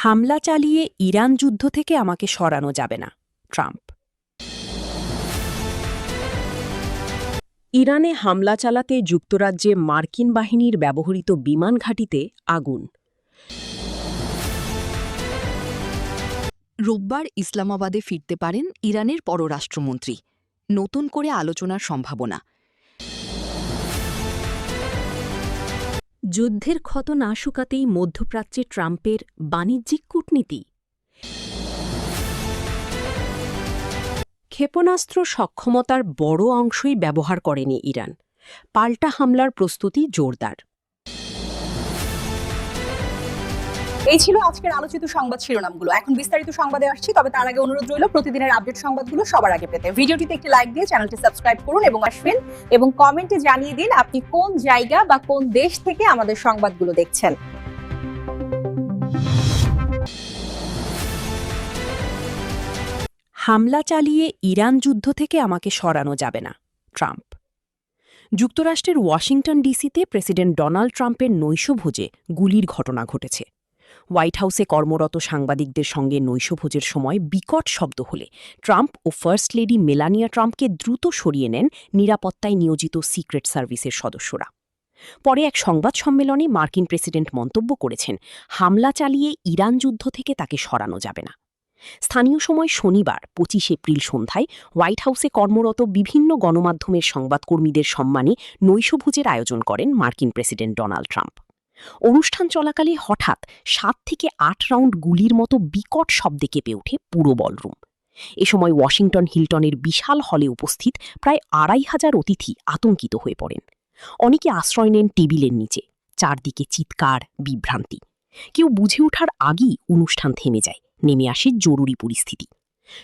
হামলা চালিয়ে ইরান যুদ্ধ থেকে আমাকে সরানো যাবে না, ট্রাম্প। ইরানে হামলা চালাতে যুক্তরাজ্যে মার্কিন বাহিনীর ব্যবহৃত বিমান ঘাঁটিতে আগুন। রোববার ইসলামাবাদে ফিরতে পারেন ইরানের পররাষ্ট্রমন্ত্রী। নতুন করে আলোচনার সম্ভাবনা। যুদ্ধের ক্ষত না শুকাতেই মধ্যপ্রাচ্যে ট্রাম্পের বাণিজ্যিক কূটনীতি। ক্ষেপণাস্ত্র সক্ষমতার বড় অংশই ব্যবহার করেনি ইরান। পাল্টা হামলার প্রস্তুতি জোরদার। এই ছিল আজকের আলোচিত সংবাদ শিরোনামগুলো। এখন বিস্তারিত সংবাদে আসছি, তবে তার আগে অনুরোধ রইল প্রতিদিনের আপডেট সংবাদগুলো সবার আগে পেতে ভিডিওটিতে একটি লাইক দিয়ে চ্যানেলটি সাবস্ক্রাইব করুন এবং আসবেন এবং কমেন্টে জানিয়ে দিন আপনি কোন জায়গা বা কোন দেশ থেকে আমাদের সংবাদগুলো দেখছেন। হামলা চালিয়ে ইরান যুদ্ধ থেকে আমাকে সরানো যাবে না, ট্রাম্প। যুক্তরাষ্ট্রের ওয়াশিংটন ডিসিতে প্রেসিডেন্ট ডোনাল্ড ট্রাম্পের নৈশভোজে গুলির ঘটনা ঘটেছে। হোয়াইট হাউসে কর্মরত সাংবাদিকদের সঙ্গে নৈশভোজের সময় বিকট শব্দ হলে ট্রাম্প ও ফার্স্ট লেডি মেলানিয়া ট্রাম্পকে দ্রুত সরিয়ে নেন নিরাপত্তায় নিয়োজিত সিক্রেট সার্ভিসের সদস্যরা। পরে এক সংবাদ সম্মেলনে মার্কিন প্রেসিডেন্ট মন্তব্য করেছেন, হামলা চালিয়ে ইরান যুদ্ধ থেকে তাকে সরানো যাবে না। স্থানীয় সময় শনিবার ২৫ এপ্রিল সন্ধ্যায় হোয়াইট হাউসে কর্মরত বিভিন্ন গণমাধ্যমের সংবাদকর্মীদের সম্মানে নৈশভোজের আয়োজন করেন মার্কিন প্রেসিডেন্ট ডোনাল্ড ট্রাম্প। অনুষ্ঠান চলাকালে হঠাৎ ৭ থেকে ৮ রাউন্ড গুলির মতো বিকট শব্দে কেঁপে ওঠে পুরো বলরুম। এ সময় ওয়াশিংটন হিলটনের বিশাল হলে উপস্থিত প্রায় ২৫০০ অতিথি আতঙ্কিত হয়ে পড়েন। অনেকে আশ্রয় নেন টেবিলের নিচে। চারদিকে চিৎকার, বিভ্রান্তি। কেউ বুঝে ওঠার আগেই অনুষ্ঠান থেমে যায়। নেমে আসে জরুরি পরিস্থিতি।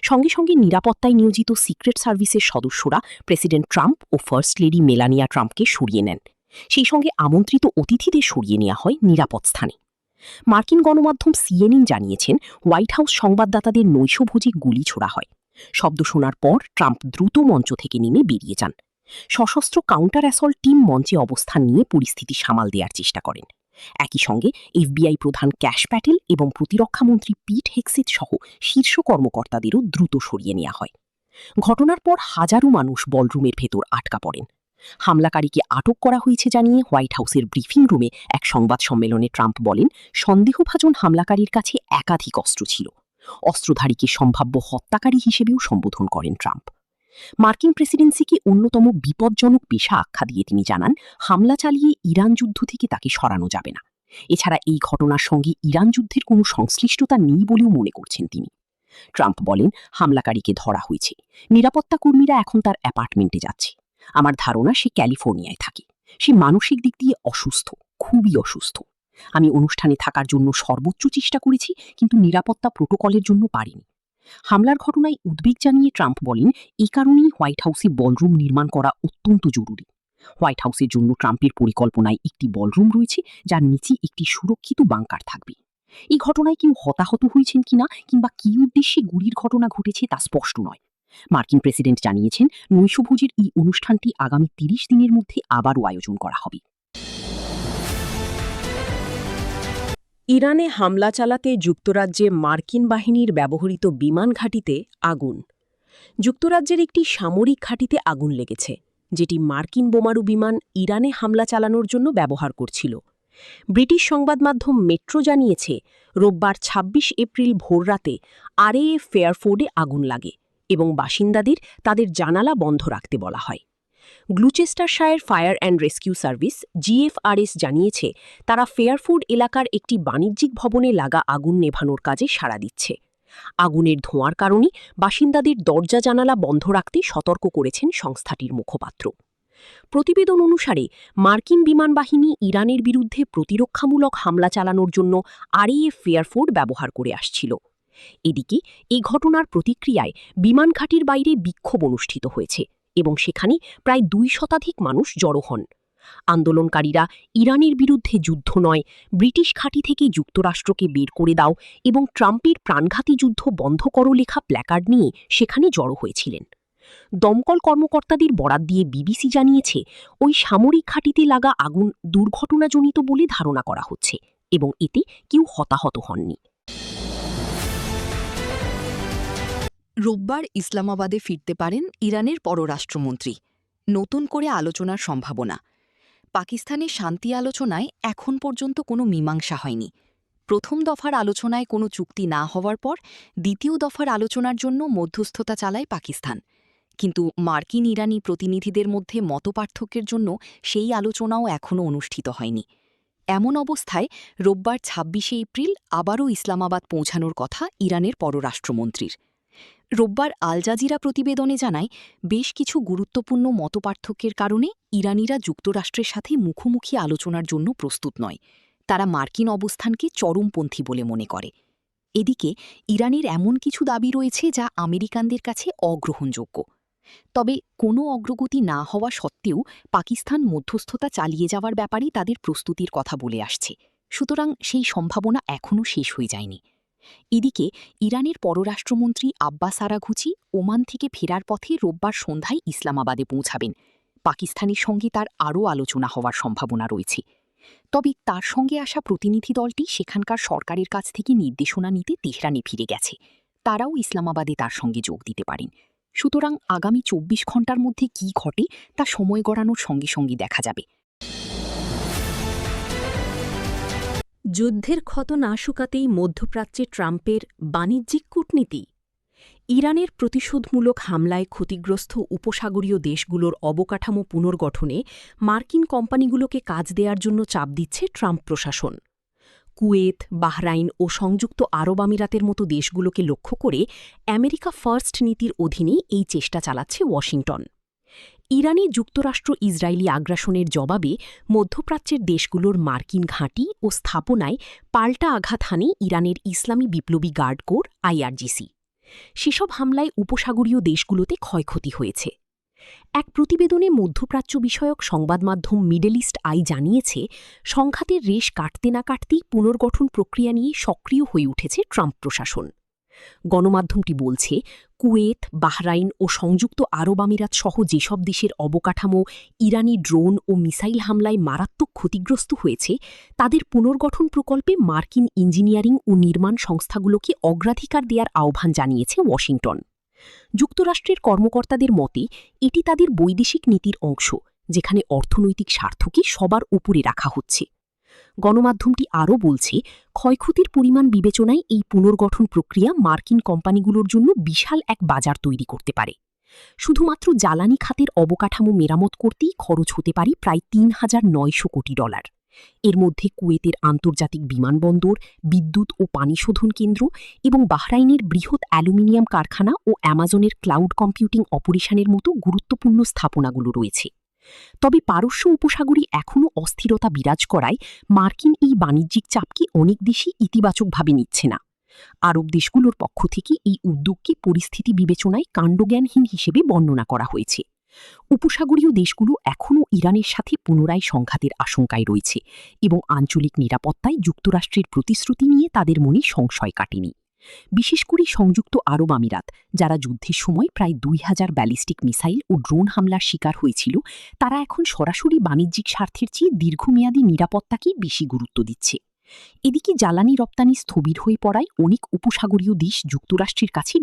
সঙ্গে সঙ্গে নিরাপত্তায় নিয়োজিত সিক্রেট সার্ভিসের সদস্যরা প্রেসিডেন্ট ট্রাম্প ও ফার্স্ট লেডি মেলানিয়া ট্রাম্পকে সরিয়ে নেন। সেই সঙ্গে আমন্ত্রিত অতিথিদের সরিয়ে নেওয়া হয় নিরাপদ স্থানে। মার্কিন গণমাধ্যম সিএনএন জানিয়েছেন, হোয়াইট হাউস সংবাদদাতাদের নৈশভোজে গুলি ছোড়া হয়। শব্দ শোনার পর ট্রাম্প দ্রুত মঞ্চ থেকে নেমে বেরিয়ে যান। সশস্ত্র কাউন্টার অ্যাসল্ট টিম মঞ্চে অবস্থান নিয়ে পরিস্থিতি সামাল দেওয়ার চেষ্টা করেন। একই সঙ্গে এফবিআই প্রধান ক্যাশ প্যাটেল এবং প্রতিরক্ষামন্ত্রী পিট হেক্সিথ সহ শীর্ষ কর্মকর্তাদেরও দ্রুত সরিয়ে নেওয়া হয়। ঘটনার পর হাজারো মানুষ বলরুমের ভেতর আটকা পড়েন। হামলাকারীকে আটক করা হয়েছে জানিয়ে হোয়াইট হাউসের ব্রিফিং রুমে এক সংবাদ সম্মেলনে ট্রাম্প বলেন, সন্দেহভাজন হামলাকারীর কাছে একাধিক অস্ত্র ছিল। অস্ত্রধারীকে সম্ভাব্য হত্যাকারী হিসেবেও সম্বোধন করেন ট্রাম্প। মার্কিন প্রেসিডেন্সিকে অন্যতম বিপজ্জনক পেশা আখ্যা দিয়ে তিনি জানান, হামলা চালিয়ে ইরান যুদ্ধ থেকে তাকে সরানো যাবে না। এছাড়া এই ঘটনার সঙ্গে ইরান যুদ্ধের কোনো সংশ্লিষ্টতা নেই বলেও মনে করছেন তিনি। ট্রাম্প বলেন, হামলাকারীকে ধরা হয়েছে। নিরাপত্তা কর্মীরা এখন তার অ্যাপার্টমেন্টে যাচ্ছে। আমার ধারণা সে ক্যালিফোর্নিয়ায় থাকে। সে মানসিক দিক দিয়ে অসুস্থ, খুবই অসুস্থ। আমি অনুষ্ঠানে থাকার জন্য সর্বোচ্চ চেষ্টা করেছি, কিন্তু নিরাপত্তা প্রোটোকলের জন্য পারিনি। হামলার ঘটনায় উদ্বেগ জানিয়ে ট্রাম্প বলেন, এই কারণেই হোয়াইট হাউসে বলরুম নির্মাণ করা অত্যন্ত জরুরি। হোয়াইট হাউসের জন্য ট্রাম্পের পরিকল্পনায় একটি বলরুম রয়েছে, যার নিচে একটি সুরক্ষিত বাংকার থাকবে। এই ঘটনায় কেউ হতাহত হয়েছেন কিনা কিংবা কী উদ্দেশ্যে গুলির ঘটনা ঘটেছে তা স্পষ্ট নয়। মার্কিন প্রেসিডেন্ট জানিয়েছেন, নৈশভোজের এই অনুষ্ঠানটি আগামী ৩০ দিনের মধ্যে আবারও আয়োজন করা হবে। ইরানে হামলা চালাতে যুক্তরাজ্যে মার্কিন বাহিনীর ব্যবহৃত বিমান ঘাঁটিতে আগুন। যুক্তরাজ্যের একটি সামরিক ঘাঁটিতে আগুন লেগেছে, যেটি মার্কিন বোমারু বিমান ইরানে হামলা চালানোর জন্য ব্যবহার করছিল। ব্রিটিশ সংবাদ মাধ্যম মেট্রো জানিয়েছে, রোববার ২৬ এপ্রিল ভোররাতে আরএএফ ফেয়ারফোর্ডে আগুন লাগে এবং বাসিন্দাদের তাদের জানালা বন্ধ রাখতে বলা হয়। Gloucestershire fire and rescue service GFRS জানিয়েছে, তারা ফেয়ারফোর্ড এলাকার একটি বাণিজ্যিক ভবনে লাগা আগুন নেভানোর কাজে সাড়া দিচ্ছে। আগুনের ধোঁয়ার কারণে বাসিন্দাদের দরজা জানালা বন্ধ রাখতে সতর্ক করেছেন সংস্থাটির মুখপাত্র। প্রতিবেদন অনুসারে মার্কিন বিমান বাহিনী ইরানের বিরুদ্ধে প্রতিরক্ষামূলক হামলা চালানোর জন্য আরএএফ ফেয়ারফোর্ড ব্যবহার করে আসছিল। এদিকে এই ঘটনার প্রতিক্রিয়ায় বিমান ঘাঁটির বাইরে বিক্ষোভ অনুষ্ঠিত হয়েছে এবং সেখানে প্রায় ২ শতাধিক মানুষ জড়ো হন। আন্দোলনকারীরা ইরানের বিরুদ্ধে যুদ্ধ নয়, ব্রিটিশ ঘাঁটি থেকে যুক্তরাষ্ট্রকে বের করে দাও এবং ট্রাম্পের প্রাণঘাতী যুদ্ধ বন্ধ করো লেখা প্ল্যাকার্ড নিয়ে সেখানে জড়ো হয়েছিলেন। দমকল কর্মকর্তাদের বরাত দিয়ে বিবিসি জানিয়েছে, ওই সামরিক ঘাঁটিতে লাগা আগুন দুর্ঘটনাজনিত বলে ধারণা করা হচ্ছে এবং এতে কেউ হতাহত হননি। রোববার ইসলামাবাদে ফিরতে পারেন ইরানের পররাষ্ট্রমন্ত্রী। নতুন করে আলোচনার সম্ভাবনা। পাকিস্তানের শান্তি আলোচনায় এখন পর্যন্ত কোনো মীমাংসা হয়নি। প্রথম দফার আলোচনায় কোনো চুক্তি না হওয়ার পর দ্বিতীয় দফার আলোচনার জন্য মধ্যস্থতা চালায় পাকিস্তান। কিন্তু মার্কিন ইরানি প্রতিনিধিদের মধ্যে মতপার্থক্যের জন্য সেই আলোচনাও এখনও অনুষ্ঠিত হয়নি। এমন অবস্থায় রোববার ২৬শে এপ্রিল আবারও ইসলামাবাদ পৌঁছানোর কথা ইরানের পররাষ্ট্রমন্ত্রীর। রোববার আল জাজিরা প্রতিবেদনে জানায়, বেশ কিছু গুরুত্বপূর্ণ মতপার্থক্যের কারণে ইরানিরা যুক্তরাষ্ট্রের সাথে মুখোমুখি আলোচনার জন্য প্রস্তুত নয়। তারা মার্কিন অবস্থানকে চরমপন্থী বলে মনে করে। এদিকে ইরানের এমন কিছু দাবি রয়েছে যা আমেরিকানদের কাছে অগ্রহণযোগ্য। তবে কোনো অগ্রগতি না হওয়া সত্ত্বেও পাকিস্তান মধ্যস্থতা চালিয়ে যাওয়ার ব্যাপারে তাদের প্রস্তুতির কথা বলে আসছে। সুতরাং সেই সম্ভাবনা এখনও শেষ হয়ে যায়নি। এদিকে ইরানের পররাষ্ট্রমন্ত্রী আব্বাস আরাঘুচি ওমান থেকে ফেরার পথে রোববার সন্ধ্যায় ইসলামাবাদে পৌঁছাবেন। পাকিস্তানের সঙ্গে তার আরও আলোচনা হওয়ার সম্ভাবনা রয়েছে। তবে তার সঙ্গে আসা প্রতিনিধি দলটি সেখানকার সরকারের কাছ থেকে নির্দেশনা নিতে তেহরানে ফিরে গেছে। তারাও ইসলামাবাদে তার সঙ্গে যোগ দিতে পারেন। সুতরাং আগামী ২৪ ঘণ্টার মধ্যে কী ঘটে তা সময় গড়ানোর সঙ্গে সঙ্গে দেখা যাবে। যুদ্ধের ক্ষত না শুকাতেই মধ্যপ্রাচ্যে ট্রাম্পের বাণিজ্যিক কূটনীতি। ইরানের প্রতিশোধমূলক হামলায় ক্ষতিগ্রস্ত উপসাগরীয় দেশগুলোর অবকাঠামো পুনর্গঠনে মার্কিন কোম্পানিগুলোকে কাজ দেওয়ার জন্য চাপ দিচ্ছে ট্রাম্প প্রশাসন। কুয়েত, বাহরাইন ও সংযুক্ত আরব আমিরাতের মতো দেশগুলোকে লক্ষ্য করে আমেরিকা ফার্স্ট নীতির অধীনে এই চেষ্টা চালাচ্ছে ওয়াশিংটন। ইরানে যুক্তরাষ্ট্র ইসরায়েলি আগ্রাসনের জবাবে মধ্যপ্রাচ্যের দেশগুলোর মার্কিন ঘাঁটি ও স্থাপনায় পাল্টা আঘাত হানে ইরানের ইসলামী বিপ্লবী গার্ড কোর আইআরজিসি। সেসব হামলায় উপসাগরীয় দেশগুলোতে ক্ষয়ক্ষতি হয়েছে। এক প্রতিবেদনে মধ্যপ্রাচ্য বিষয়ক সংবাদমাধ্যম মিডল ইস্ট আই জানিয়েছে, সংঘাতের রেশ কাটতে না কাটতেই পুনর্গঠন প্রক্রিয়া নিয়ে সক্রিয় হয়ে উঠেছে ট্রাম্প প্রশাসন। গণমাধ্যমটি বলছে, কুয়েত, বাহরাইন ও সংযুক্ত আরব আমিরাত সহ যেসব দেশের অবকাঠামো ইরানি ড্রোন ও মিসাইল হামলায় মারাত্মক ক্ষতিগ্রস্ত হয়েছে, তাদের পুনর্গঠন প্রকল্পে মার্কিন ইঞ্জিনিয়ারিং ও নির্মাণ সংস্থাগুলোকে অগ্রাধিকার দেওয়ার আহ্বান জানিয়েছে ওয়াশিংটন। যুক্তরাষ্ট্রের কর্মকর্তাদের মতে এটি তাদের বৈদেশিক নীতির অংশ, যেখানে অর্থনৈতিক স্বার্থকে সবার উপরে রাখা হচ্ছে। গণমাধ্যমটি আরও বলছে, ক্ষয়ক্ষতির পরিমাণ বিবেচনায় এই পুনর্গঠন প্রক্রিয়া মার্কিন কোম্পানিগুলোর জন্য বিশাল এক বাজার তৈরি করতে পারে। শুধুমাত্র জ্বালানি খাতের অবকাঠামো মেরামত করতেই খরচ হতে পারে প্রায় $৩,৯০০ কোটি। এর মধ্যে কুয়েতের আন্তর্জাতিক বিমানবন্দর, বিদ্যুৎ ও পানি শোধন কেন্দ্র এবং বাহরাইনের বৃহৎ অ্যালুমিনিয়াম কারখানা ও অ্যামাজনের ক্লাউড কম্পিউটিং অপারেশনের মতো গুরুত্বপূর্ণ স্থাপনাগুলো রয়েছে। তবে পারস্য উপসাগরে এখনও অস্থিরতা বিরাজ করায় মার্কিন এই বাণিজ্যিক চাপকে অনেক দেশই ইতিবাচকভাবে নিচ্ছে না। আরব দেশগুলোর পক্ষ থেকে এই উদ্যোগকে পরিস্থিতি বিবেচনায় কাণ্ডজ্ঞানহীন হিসেবে বর্ণনা করা হয়েছে। উপসাগরীয় দেশগুলো এখনও ইরানের সাথে পুনরায় সংঘাতের আশঙ্কায় রয়েছে এবং আঞ্চলিক নিরাপত্তায় যুক্তরাষ্ট্রের প্রতিশ্রুতি নিয়ে তাদের মনে সংশয় কাটেনি। বিশেষ করে সংযুক্ত আরব আমিরাত, যারা যুদ্ধের সময় প্রায় ২,০০০ ব্যালিস্টিক মিসাইল ও ড্রোন হামলার শিকার হয়েছিল, তারা এখন সরাসরি বাণিজ্যিক স্বার্থের চেয়ে দীর্ঘমেয়াদী নিরাপত্তাকেই বেশি গুরুত্ব দিচ্ছে। এদিকে জ্বালানি রপ্তানি স্থবির হয়ে পড়ায় অনেক উপসাগরীয় দেশ যুক্তরাষ্ট্রের কাছে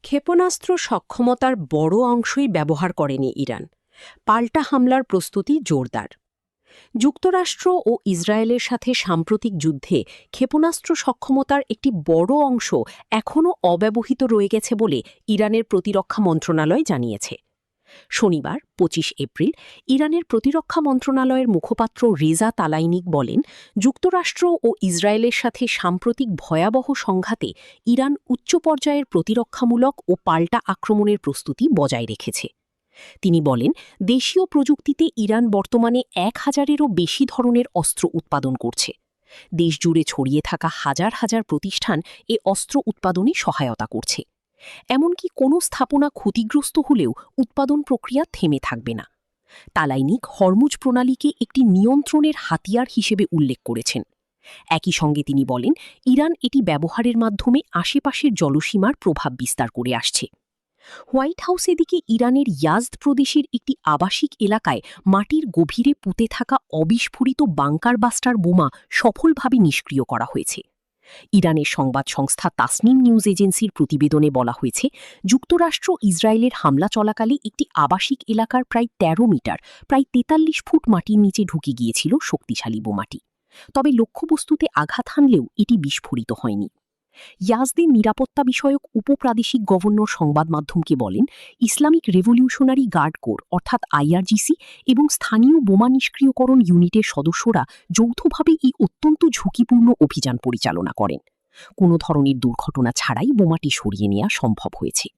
ক্ষেপণাস্ত্র সক্ষমতার বড় অংশই ব্যবহার করেনি ইরান। পাল্টা হামলার প্রস্তুতি জোরদার। যুক্তরাষ্ট্র ও ইসরায়েলের সাথে সাম্প্রতিক যুদ্ধে ক্ষেপণাস্ত্র সক্ষমতার একটি বড় অংশ এখনও অব্যবহৃত রয়ে গেছে বলে ইরানের প্রতিরক্ষা মন্ত্রণালয় জানিয়েছে। শনিবার ২৫ এপ্রিল ইরানের প্রতিরক্ষা মন্ত্রণালয়ের মুখপাত্র রেজা তালাইনিক বলেন, যুক্তরাষ্ট্র ও ইসরায়েলের সাথে সাম্প্রতিক ভয়াবহ সংঘাতে ইরান উচ্চ পর্যায়ের প্রতিরক্ষামূলক ও পাল্টা আক্রমণের প্রস্তুতি বজায় রেখেছে। তিনি বলেন, দেশীয় প্রযুক্তিতে ইরান বর্তমানে ১,০০০-এরও বেশি ধরনের অস্ত্র উৎপাদন করছে। দেশজুড়ে ছড়িয়ে থাকা হাজার হাজার প্রতিষ্ঠান এ অস্ত্র উৎপাদনে সহায়তা করছে। এমনকি কোনো স্থাপনা ক্ষতিগ্রস্ত হলেও উৎপাদন প্রক্রিয়া থেমে থাকবে না। তালাইনিক হরমুজ প্রণালীকে একটি নিয়ন্ত্রণের হাতিয়ার হিসেবে উল্লেখ করেছেন। একই সঙ্গে তিনি বলেন, ইরান এটি ব্যবহারের মাধ্যমে আশেপাশের জলসীমার প্রভাব বিস্তার করে আসছে। হোয়াইট হাউস এদিকে ইরানের ইয়াজদ প্রদেশের একটি আবাসিক এলাকায় মাটির গভীরে পুঁতে থাকা অবিস্ফোরিত বাংকার বাস্টার বোমা সফলভাবে নিষ্ক্রিয় করা হয়েছে। ইরানের সংবাদ সংস্থা তাসনিম নিউজ এজেন্সির প্রতিবেদনে বলা হয়েছে, যুক্তরাষ্ট্র ইসরায়েলের হামলা চলাকালে একটি আবাসিক এলাকার প্রায় ১৩ মিটার, প্রায় ৪৩ ফুট মাটির নিচে ঢুকে গিয়েছিল শক্তিশালী বোমাটি। তবে লক্ষ্যবস্তুতে আঘাত হানলেও এটি বিস্ফোরিত হয়নি। ইয়াজদের নিরাপত্তা বিষয়ক উপপ্রাদেশিক গভর্নর সংবাদ মাধ্যমকে বলেন, ইসলামিক রেভলিউশনারি গার্ড কোর অর্থাৎ আইআরজিসি এবং স্থানীয় বোমা নিষ্ক্রিয়করণ ইউনিটের সদস্যরা যৌথভাবে এই অত্যন্ত ঝুঁকিপূর্ণ অভিযান পরিচালনা করেন। কোনো ধরনের দুর্ঘটনা ছাড়াই বোমাটি সরিয়ে নেওয়া সম্ভব হয়েছে।